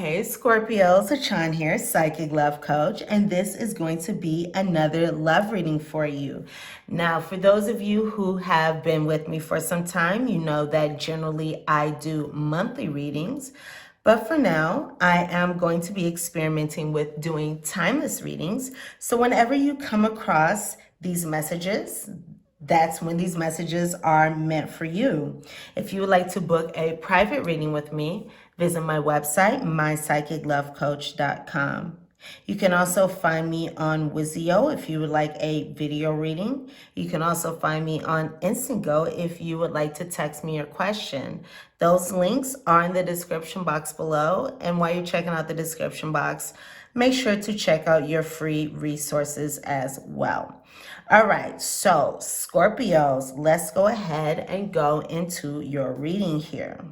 Hey Scorpios, Achan here, Psychic Love Coach, and this is going to be another love reading for you. Now, for those of you who have been with me for some time, you know that generally I do monthly readings, but for now, I am going to be experimenting with doing timeless readings. So whenever you come across these messages, that's when these messages are meant for you. If you would like to book a private reading with me, visit my website, mypsychiclovecoach.com. You can also find me on Wizio if you would like a video reading. You can also find me on Instago if you would like to text me your question. Those links are in the description box below. And while you're checking out the description box, make sure to check out your free resources as well. All right, so Scorpios, let's go ahead and go into your reading here.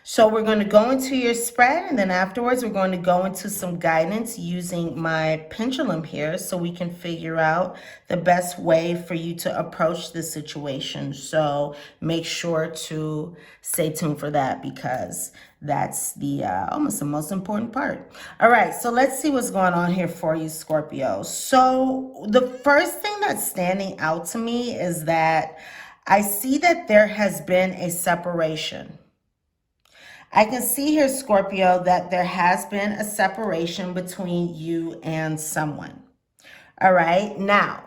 So we're going to go into your spread, and then afterwards we're going to go into some guidance using my pendulum here so we can figure out the best way for you to approach this situation. So make sure to stay tuned for that because that's the almost the most important part. All right, so let's see what's going on here for you, Scorpio. So the first thing that's standing out to me is that I see that there has been a separation. I can see here, Scorpio, that there has been a separation between you and someone. All right. Now,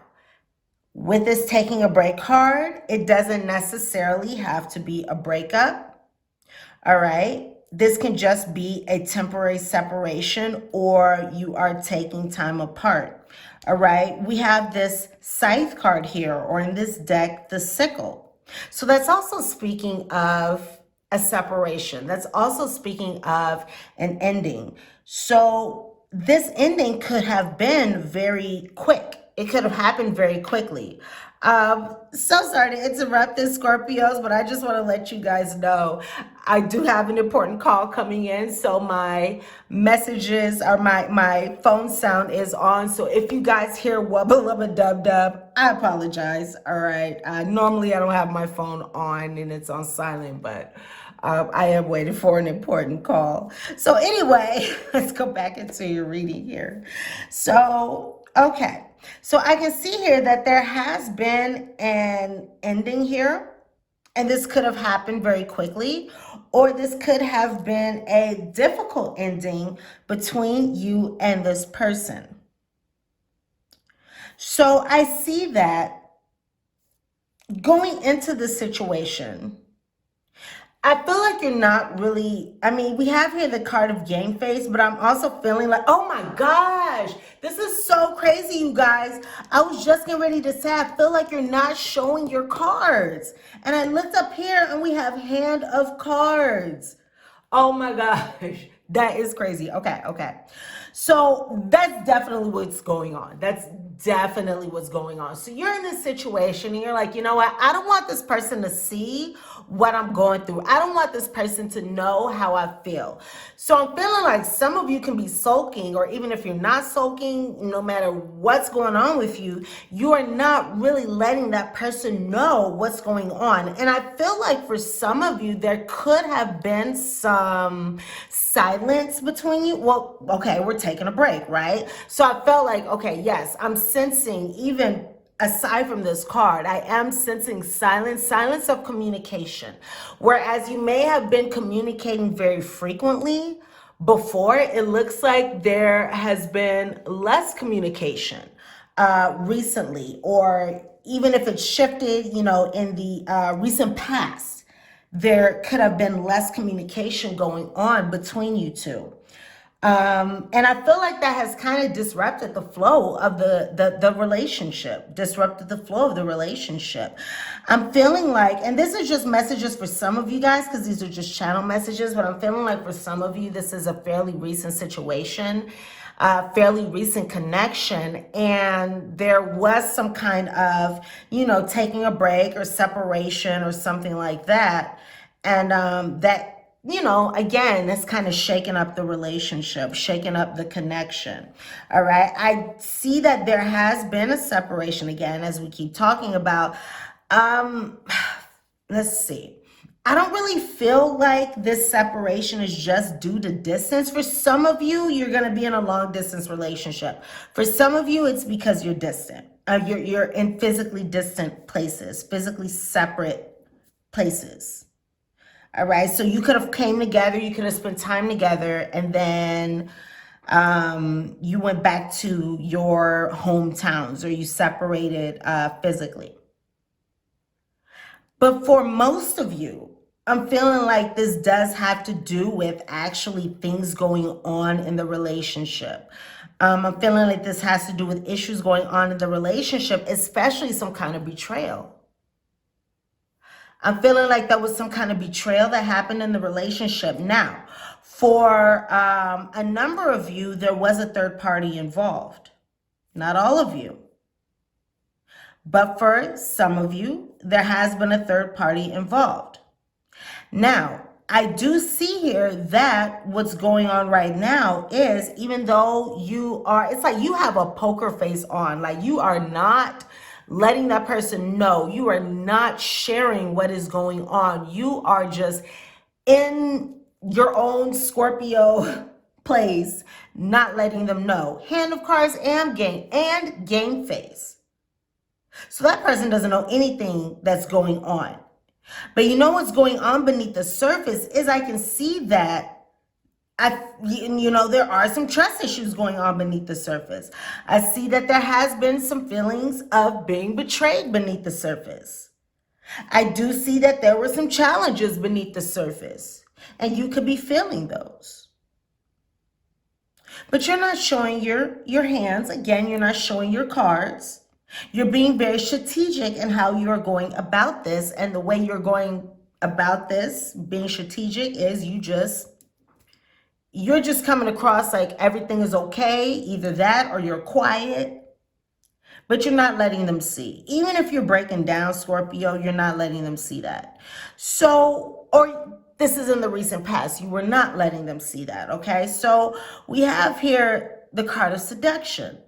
with this taking a break card, it doesn't necessarily have to be a breakup. All right. This can just be a temporary separation or you are taking time apart. All right. We have this scythe card here, or in this deck, the sickle. So that's also speaking of a separation. That's also speaking of an ending. So this ending could have been very quick. It could have happened very quickly. So sorry to interrupt this, Scorpios, but I just want to let you guys know I do have an important call coming in. So my messages or my phone sound is on. So if you guys hear wubba lubba dub dub, I apologize. All right. Normally I don't have my phone on and it's on silent, but I am waiting for an important call. So anyway, let's go back into your reading here. So, okay. So I can see here that there has been an ending here, and this could have happened very quickly, or this could have been a difficult ending between you and this person. So I see that going into the situation, I feel like you're not really, I mean, we have here the card of game face, but I'm also feeling like, oh my gosh, this is so crazy, you guys. I was just getting ready to say, I feel like you're not showing your cards. And I looked up here and we have hand of cards. Oh my gosh, that is crazy. Okay. So that's definitely what's going on. That's definitely what's going on. So you're in this situation and you're like, you know what? I don't want this person to see what I'm going through. I don't want this person to know how I feel. So I'm feeling like some of you can be sulking, or even if you're not sulking, no matter what's going on with you, you are not really letting that person know what's going on. And I feel like for some of you, there could have been some silence between you. Well, okay, we're taking a break, right? So I felt like, okay, yes, I'm sensing, even aside from this card, I am sensing silence of communication. Whereas you may have been communicating very frequently before, it looks like there has been less communication recently, or even if it's shifted, you know, in the recent past, there could have been less communication going on between you two. And I feel like that has kind of disrupted the flow of the relationship, disrupted the flow of the relationship. I'm feeling like, and this is just messages for some of you guys, because these are just channel messages, but I'm feeling like for some of you, this is a fairly recent situation, fairly recent connection, and there was some kind of, you know, taking a break or separation or something like that. And that, you know, again, it's kind of shaking up the relationship, shaking up the connection. All right. I see that there has been a separation again, as we keep talking about. Let's see. I don't really feel like this separation is just due to distance. For some of you, you're going to be in a long distance relationship. For some of you, it's because you're distant. You're in physically distant places, physically separate places. All right. So you could have came together, you could have spent time together, and then you went back to your hometowns, or you separated physically. But for most of you, I'm feeling like this does have to do with actually things going on in the relationship. I'm feeling like this has to do with issues going on in the relationship, especially some kind of betrayal. I'm feeling like there was some kind of betrayal that happened in the relationship. Now, for a number of you, there was a third party involved. Not all of you. But for some of you, there has been a third party involved. Now, I do see here that what's going on right now is, even though you are, it's like you have a poker face on, like you are not letting that person know, you are not sharing what is going on. You are just in your own Scorpio place, not letting them know. Hand of cards and game face. So that person doesn't know anything that's going on. But you know what's going on beneath the surface is I can see that there are some trust issues going on beneath the surface. I see that there has been some feelings of being betrayed beneath the surface. I do see that there were some challenges beneath the surface, and you could be feeling those. But you're not showing your hands. Again, you're not showing your cards. You're being very strategic in how you are going about this. And the way you're going about this, being strategic, is you're just coming across like everything is okay. Either that or you're quiet. But you're not letting them see. Even if you're breaking down, Scorpio, you're not letting them see that. So, or this is in the recent past, you were not letting them see that, okay? So we have here the card of seduction.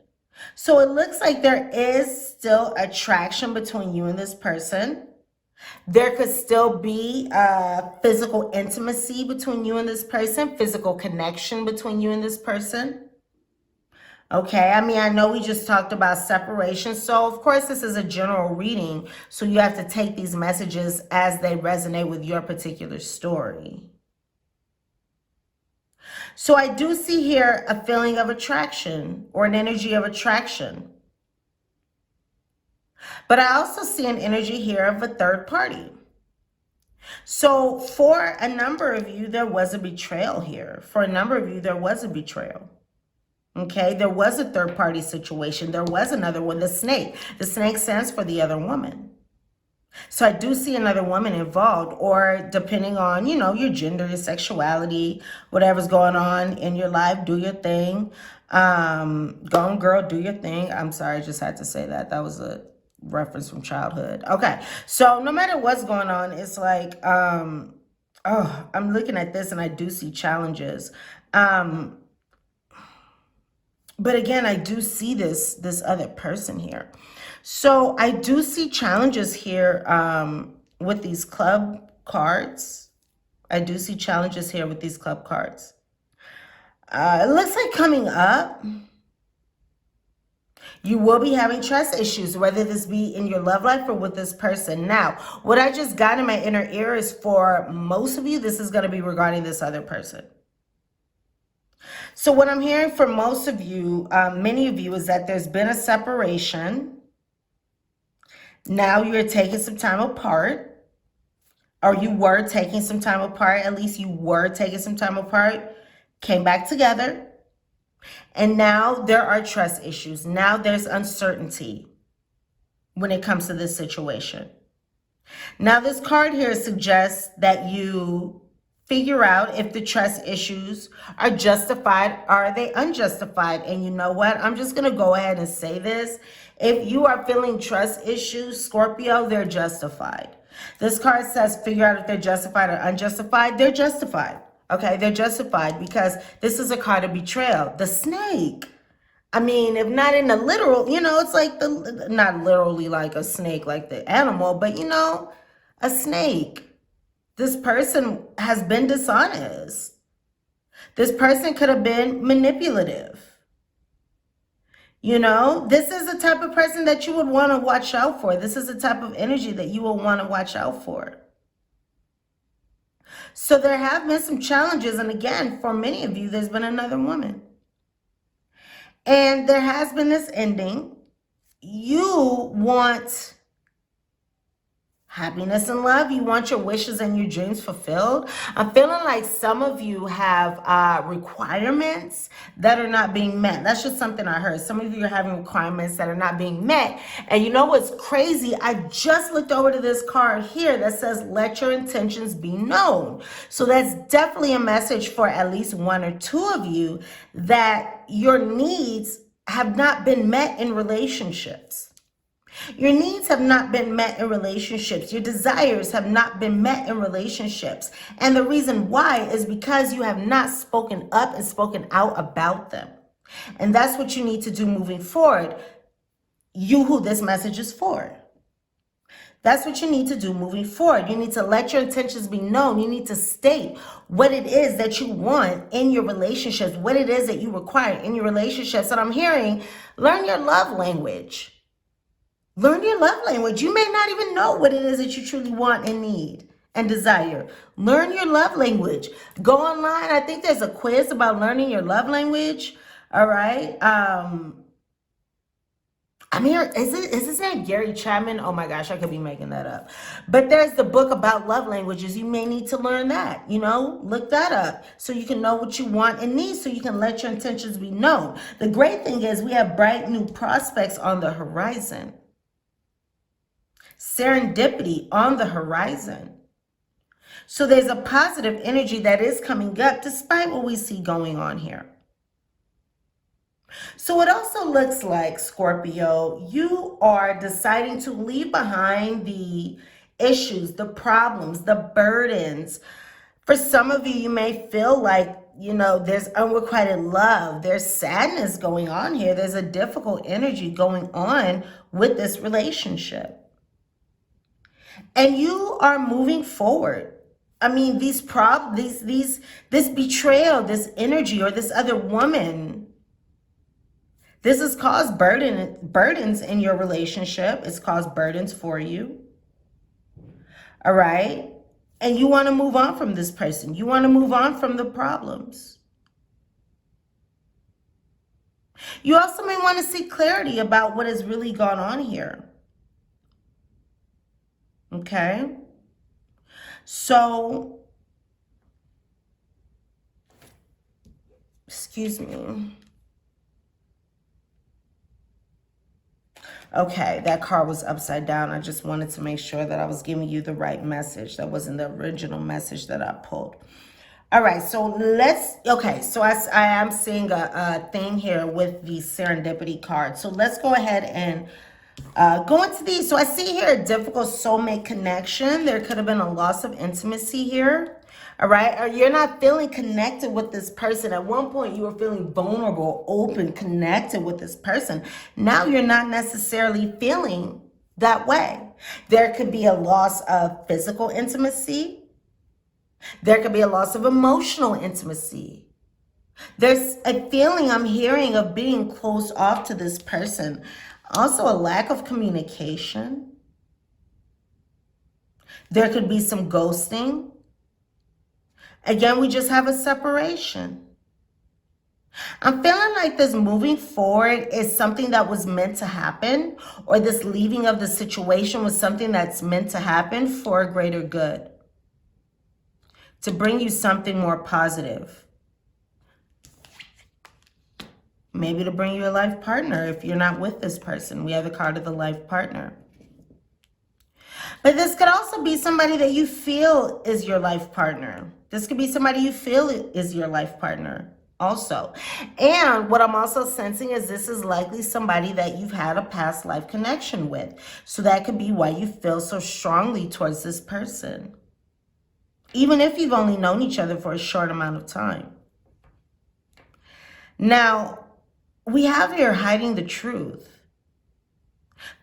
So it looks like there is still attraction between you and this person. There could still be physical intimacy between you and this person, physical connection between you and this person. Okay, I mean, I know we just talked about separation. So of course, this is a general reading. So you have to take these messages as they resonate with your particular story. So I do see here a feeling of attraction or an energy of attraction. But I also see an energy here of a third party. So for a number of you, there was a betrayal here. For a number of you, there was a betrayal. Okay, there was a third party situation. There was another one, the snake. The snake stands for the other woman. So I do see another woman involved, or depending on, your gender, your sexuality, whatever's going on in your life, do your thing. Go on, girl, do your thing. I'm sorry, I just had to say that. That was a reference from childhood. Okay, so no matter what's going on, it's like, I'm looking at this and I do see challenges. But again, I do see this other person here. So I do see challenges here with these club cards. I do see challenges here with these club cards. It looks like coming up, you will be having trust issues, whether this be in your love life or with this person. Now, what I just got in my inner ear is for most of you, this is going to be regarding this other person. So what I'm hearing for most of you, many of you, is that there's been a separation. Now you're taking some time apart, or you were taking some time apart. At least you were taking some time apart, came back together. And now there are trust issues. Now there's uncertainty when it comes to this situation. Now this card here suggests that you figure out if the trust issues are justified. Are they unjustified? And you know what? I'm just going to go ahead and say this. If you are feeling trust issues, Scorpio, they're justified. This card says figure out if they're justified or unjustified. They're justified. Okay, they're justified because this is a card of betrayal. The snake. I mean, if not in the literal, it's like not literally like a snake, like the animal, but a snake. This person has been dishonest. This person could have been manipulative. You know, this is the type of person that you would want to watch out for. This is the type of energy that you will want to watch out for. So there have been some challenges. And again, for many of you, there's been another woman. And there has been this ending. You want happiness and love. You want your wishes and your dreams fulfilled. I'm feeling like some of you have requirements that are not being met. That's just something I heard. Some of you are having requirements that are not being met. And you know what's crazy? I just looked over to this card here that says, let your intentions be known. So that's definitely a message for at least one or two of you that your needs have not been met in relationships. Your needs have not been met in relationships. Your desires have not been met in relationships. And the reason why is because you have not spoken up and spoken out about them. And that's what you need to do moving forward. You who this message is for. That's what you need to do moving forward. You need to let your intentions be known. You need to state what it is that you want in your relationships, what it is that you require in your relationships. And I'm hearing, learn your love language. Learn your love language. You may not even know what it is that you truly want and need and desire. Learn your love language. Go online. I think there's a quiz about learning your love language. All right. I'm here. Is his name Gary Chapman? Oh my gosh, I could be making that up. But there's the book about love languages. You may need to learn that. You know, look that up so you can know what you want and need, so you can let your intentions be known. The great thing is we have bright new prospects on the horizon. Serendipity on the horizon. So there's a positive energy that is coming up despite what we see going on here. So it also looks like, Scorpio, you are deciding to leave behind the issues, the problems, the burdens. For some of you, you may feel like, you know, there's unrequited love. There's sadness going on here. There's a difficult energy going on with this relationship. And you are moving forward. I mean, this betrayal, this energy, or this other woman, this has caused burdens in your relationship. It's caused burdens for you. All right? And you want to move on from this person. You want to move on from the problems. You also may want to seek clarity about what has really gone on here. Okay? So, excuse me. Okay, that card was upside down. I just wanted to make sure that I was giving you the right message. That wasn't the original message that I pulled. All right, so I am seeing a thing here with the serendipity card. So let's go ahead and go into these. So I see here a difficult soulmate connection. There could have been a loss of intimacy here. All right. Or you're not feeling connected with this person. At one point you were feeling vulnerable, open, connected with this person. Now you're not necessarily feeling that way. There could be a loss of physical intimacy. There could be a loss of emotional intimacy. There's a feeling I'm hearing of being closed off to this person. Also a lack of communication. There could be some ghosting. Again, we just have a separation. I'm feeling like this moving forward is something that was meant to happen, or this leaving of the situation was something that's meant to happen for a greater good, to bring you something more positive. Maybe to bring you a life partner if you're not with this person. We have the card of the life partner. But this could also be somebody that you feel is your life partner. This could be somebody you feel is your life partner also. And what I'm also sensing is this is likely somebody that you've had a past life connection with. So that could be why you feel so strongly towards this person, even if you've only known each other for a short amount of time. Now, we have here hiding the truth.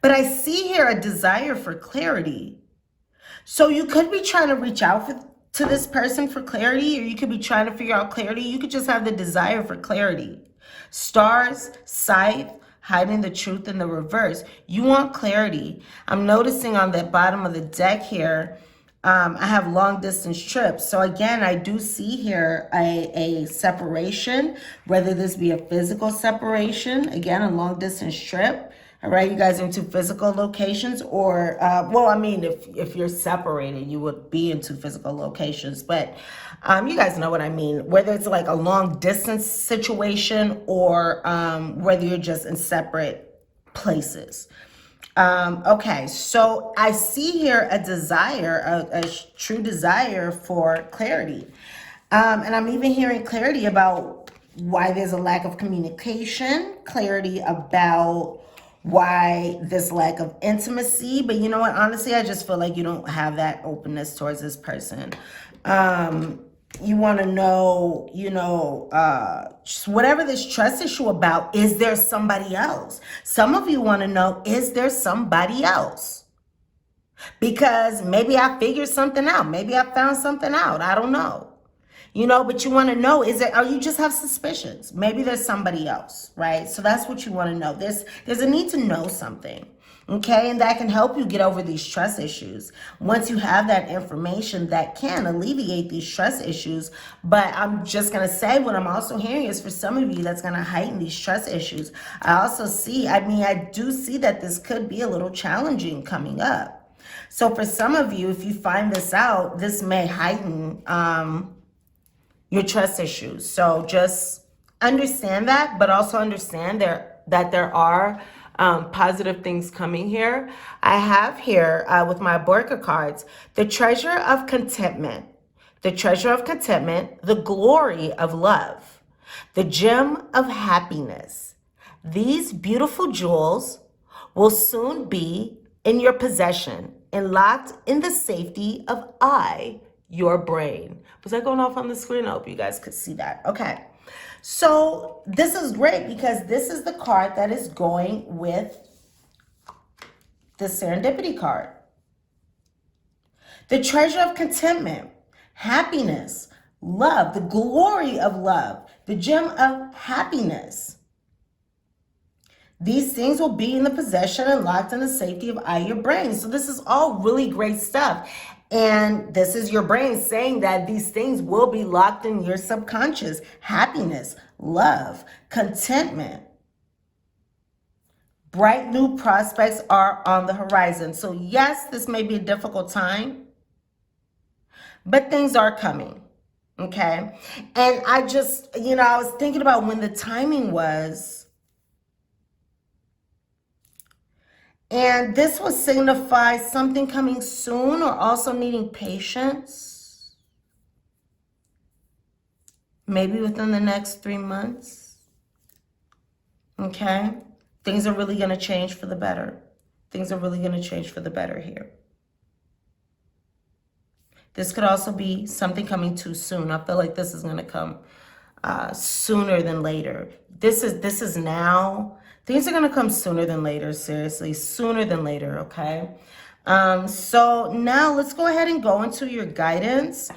But I see here a desire for clarity. So you could be trying to reach out to this person for clarity, or you could be trying to figure out clarity. You could just have the desire for clarity. Stars, scythe, hiding the truth in the reverse. You want clarity. I'm noticing on the bottom of the deck here, I have long distance trips. So again, I do see here a separation, whether this be a physical separation, again, a long distance trip. All right, you guys are into physical locations, or, well, I mean, if you're separated, you would be into physical locations, but you guys know what I mean, whether it's like a long distance situation, or whether you're just in separate places. Okay, so I see here a desire, a true desire for clarity. And I'm even hearing clarity about why there's a lack of communication, clarity about why this lack of intimacy. But you know what? Honestly, I just feel like you don't have that openness towards this person. You want to know, just whatever this trust issue about, is there somebody else? Some of you want to know, is there somebody else? Because maybe I figured something out. Maybe I found something out. I don't know. But you want to know, or you just have suspicions? Maybe there's somebody else, right? So that's what you want to know. There's a need to know something, okay? And that can help you get over these trust issues. Once you have that information, that can alleviate these trust issues. But I'm just going to say, what I'm also hearing is, for some of you, that's going to heighten these trust issues. I also see, I do see that this could be a little challenging coming up. So for some of you, if you find this out, this may heighten your trust issues. So just understand that, but also understand that there are positive things coming here. I have here with my Borka cards, the treasure of contentment, the treasure of contentment, the glory of love, the gem of happiness. These beautiful jewels will soon be in your possession and locked in the safety of your brain. Was I going off on the screen? I hope you guys could see that. Okay. So this is great, because this is the card that is going with the serendipity card. The treasure of contentment, happiness, love, the glory of love, the gem of happiness. These things will be in the possession and locked in the safety of your brain. So this is all really great stuff. And this is your brain saying that these things will be locked in your subconscious. Happiness, love, contentment. Bright new prospects are on the horizon. So yes, this may be a difficult time, but things are coming. Okay. And I just, I was thinking about when the timing was. And this would signify something coming soon, or also needing patience. Maybe within the next 3 months. Okay? Things are really going to change for the better. Things are really going to change for the better here. This could also be something coming too soon. I feel like this is going to come sooner than later. This is now. Things are going to come sooner than later, seriously, sooner than later, okay? So now let's go ahead and go into your guidance.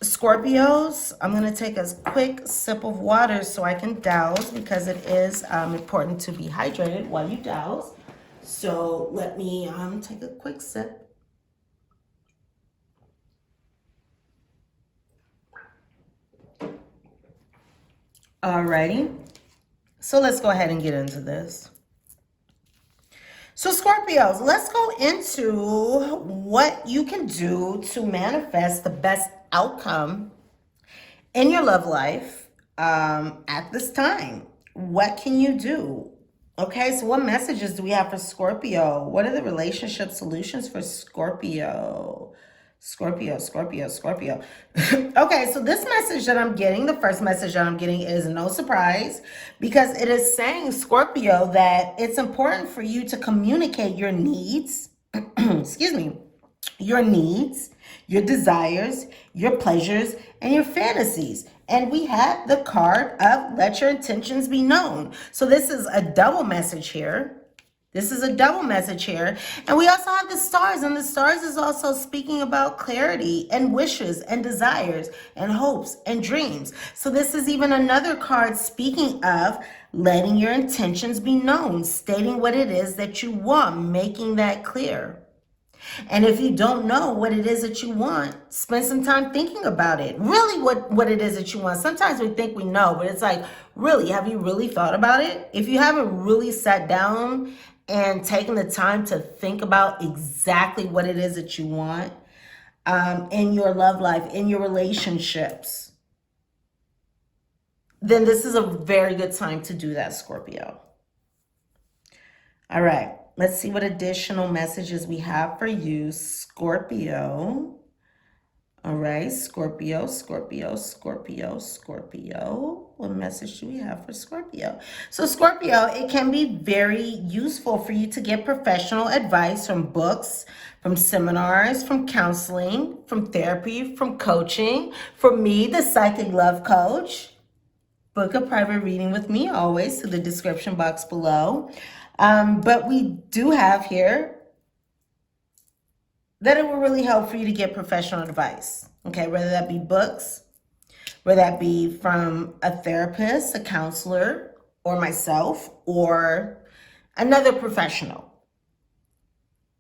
Scorpios, I'm going to take a quick sip of water so I can douse, because it is important to be hydrated while you douse. So let me take a quick sip. Alrighty. So let's go ahead and get into this. So Scorpios, let's go into what you can do to manifest the best outcome in your love life at this time. What can you do? Okay, so what messages do we have for Scorpio? What are the relationship solutions for Scorpio? Scorpio. Okay, so this message that I'm getting, the first message that I'm getting is no surprise, because it is saying, Scorpio, that it's important for you to communicate your needs, excuse me, your needs, your desires, your pleasures, and your fantasies. And we have the card of let your intentions be known. So this is a double message here. This is a double message here. And we also have the stars, and the stars is also speaking about clarity and wishes and desires and hopes and dreams. So this is even another card speaking of letting your intentions be known, stating what it is that you want, making that clear. And if you don't know what it is that you want, spend some time thinking about it. Really what it is that you want. Sometimes we think we know, but it's like, really, have you really thought about it? If you haven't really sat down and taken the time to think about exactly what it is that you want in your love life, in your relationships, then this is a very good time to do that, Scorpio. All right. Let's see what additional messages we have for you, Scorpio. All right, Scorpio, Scorpio, Scorpio, Scorpio. What message do we have for Scorpio? So Scorpio, it can be very useful for you to get professional advice from books, from seminars, from counseling, from therapy, from coaching. For me, the Psychic Love Coach. Book a private reading with me always to the description box below. But we do have here that it will really help for you to get professional advice, okay? Whether that be books, whether that be from a therapist, a counselor, or myself, or another professional,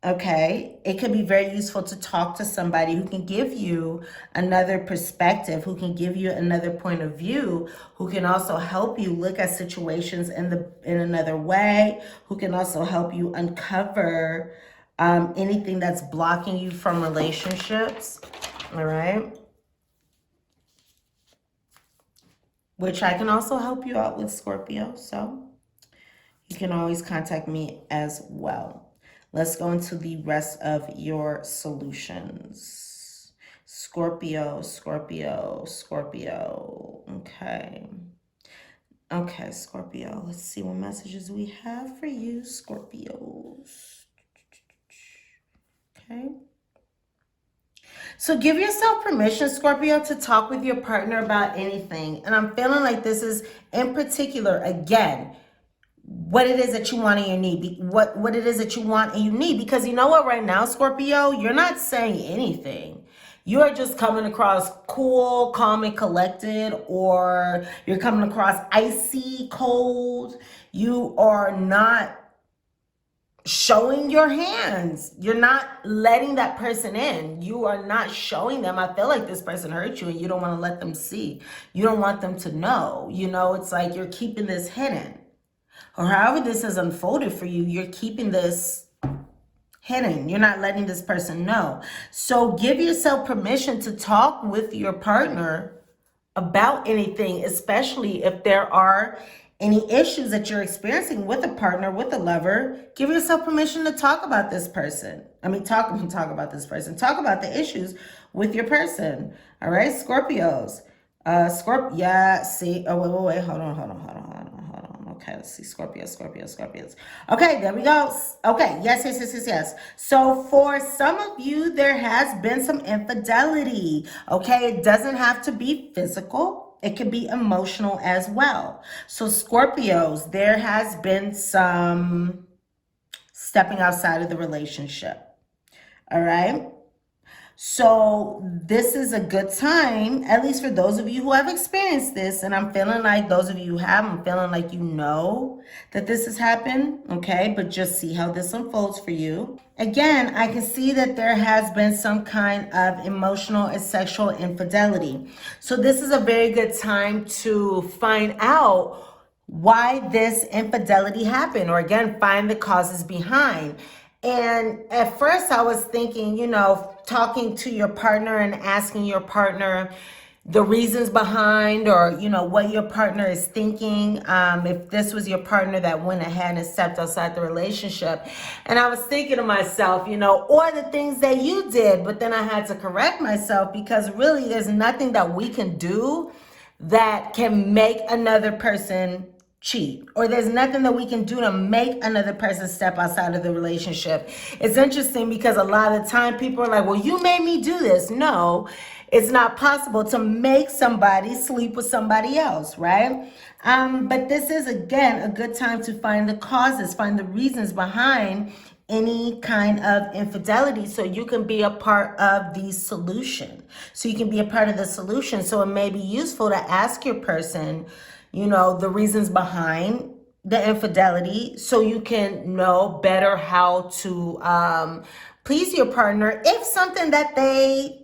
okay? It can be very useful to talk to somebody who can give you another perspective, who can give you another point of view, who can also help you look at situations in another way, who can also help you uncover anything that's blocking you from relationships, all right? Which I can also help you out with, Scorpio, so you can always contact me as well. Let's go into the rest of your solutions. Scorpio, Scorpio, Scorpio, okay. Okay, Scorpio, let's see what messages we have for you, Scorpios. Okay. So give yourself permission, Scorpio, to talk with your partner about anything. And I'm feeling like this is in particular, again, what it is that you want and you need, what it is that you want and you need. Because you know what, right now, Scorpio, you're not saying anything. You are just coming across cool, calm, and collected, or you're coming across icy, cold. You are not showing your hands. You're not letting that person in. You are not showing them. I feel like this person hurt you and you don't want to let them see. You don't want them to know. You know, it's like you're keeping this hidden. Or however this has unfolded for you, you're keeping this hidden. You're not letting this person know. So give yourself permission to talk with your partner about anything, especially if there are any issues that you're experiencing with a partner, with a lover. Give yourself permission to talk about this person. Talk about this person. Talk about the issues with your person. All right, Scorpios. Yeah, see, wait, hold on. Okay, let's see, Scorpios. Okay, there we go. Okay, yes. So for some of you, there has been some infidelity. Okay, it doesn't have to be physical. It can be emotional as well. So Scorpios, there has been some stepping outside of the relationship. All right. So this is a good time, at least for those of you who have experienced this. And I'm feeling like those of you who have, I'm feeling like you know that this has happened. Okay. But just see how this unfolds for you. Again, I can see that there has been some kind of emotional and sexual infidelity. So this is a very good time to find out why this infidelity happened, or again, find the causes behind. And at first I was thinking, you know, talking to your partner and asking your partner the reasons behind, or, you know, what your partner is thinking. If this was your partner that went ahead and stepped outside the relationship. And I was thinking to myself, you know, or the things that you did, but then I had to correct myself, because really there's nothing that we can do that can make another person cheat, or there's nothing that we can do to make another person step outside of the relationship. It's interesting because a lot of the time people are like, well, you made me do this. No, It's not possible to make somebody sleep with somebody else, right? But this is, again, a good time to find the causes, find the reasons behind any kind of infidelity, so you can be a part of the solution. So you can be a part of the solution. So it may be useful to ask your person, you know, the reasons behind the infidelity, so you can know better how to please your partner if something that they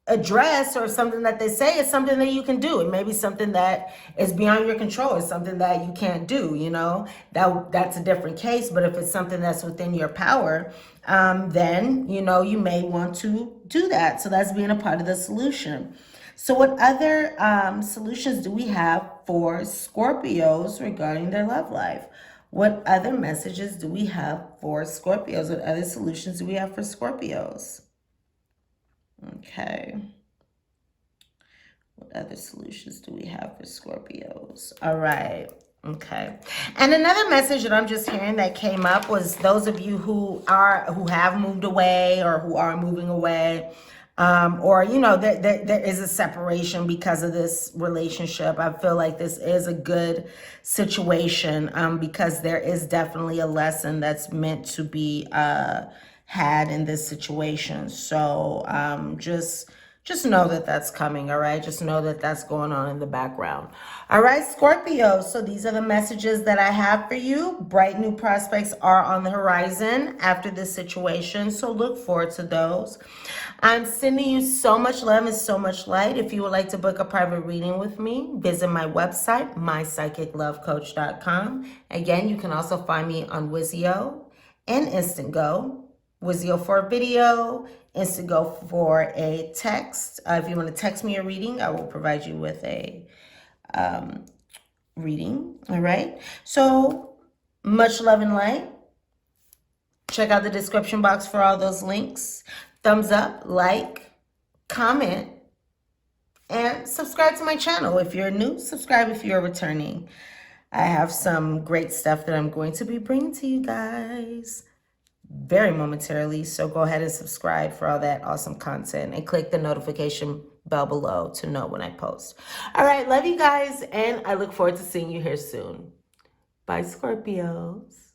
address or something that they say is something that you can do. It may be something that is beyond your control. It's something that you can't do, you know, that's a different case. But if it's something that's within your power, then, you know, you may want to do that. So that's being a part of the solution. So what other solutions do we have for Scorpios regarding their love life? What other messages do we have for Scorpios? What other solutions do we have for Scorpios? Okay. What other solutions do we have for Scorpios? All right. Okay. And another message that I'm just hearing that came up was those of you who have moved away or who are moving away, or, you know, there is a separation because of this relationship. I feel like this is a good situation, because there is definitely a lesson that's meant to be had in this situation. So just know that that's coming, all right? Just know that that's going on in the background. All right, Scorpio, so these are the messages that I have for you. Bright new prospects are on the horizon after this situation, so look forward to those. I'm sending you so much love and so much light. If you would like to book a private reading with me, visit my website, mypsychiclovecoach.com. Again, you can also find me on Wizio and Instant Go. Wizio for a video, Instant Go for a text. If you want to text me a reading, I will provide you with a reading. All right. So much love and light. Check out the description box for all those links. Thumbs up, like, comment, and subscribe to my channel. If you're new, subscribe if you're returning. I have some great stuff that I'm going to be bringing to you guys very momentarily. So go ahead and subscribe for all that awesome content and click the notification bell below to know when I post. All right, love you guys, and I look forward to seeing you here soon. Bye, Scorpios.